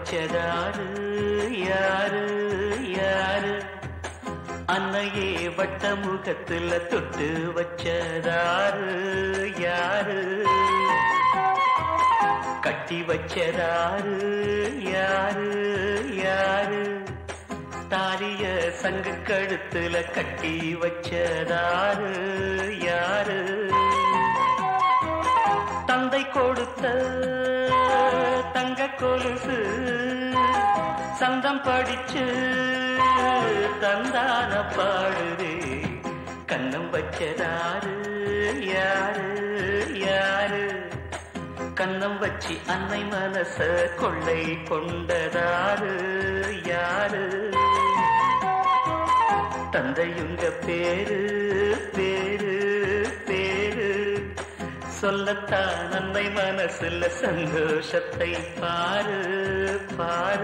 வச்சதாரு யாரு யாரு அன்னையே வட்ட முகத்துல தொட்டு வச்சதாரு யாரு கட்டி வச்சதாரு யாரு யாரு தாலிய சங்கு கழுத்துல கட்டி வச்சதாரு யாரு தந்தை கொடுத்த தங்க கொலுசு சந்தம் படிச்சு தந்தான பாடுதே கண்ணம் வச்சதாரு யாரு யாரு கண்ணம் வச்சி அன்னை மனச கொள்ளை கொண்டதாரு யாரு தந்தையுங்க பேரு பேரு பேரு சொல்லத்தான் அன்னை மனசுல சந்தோஷத்தை பாரு பாரு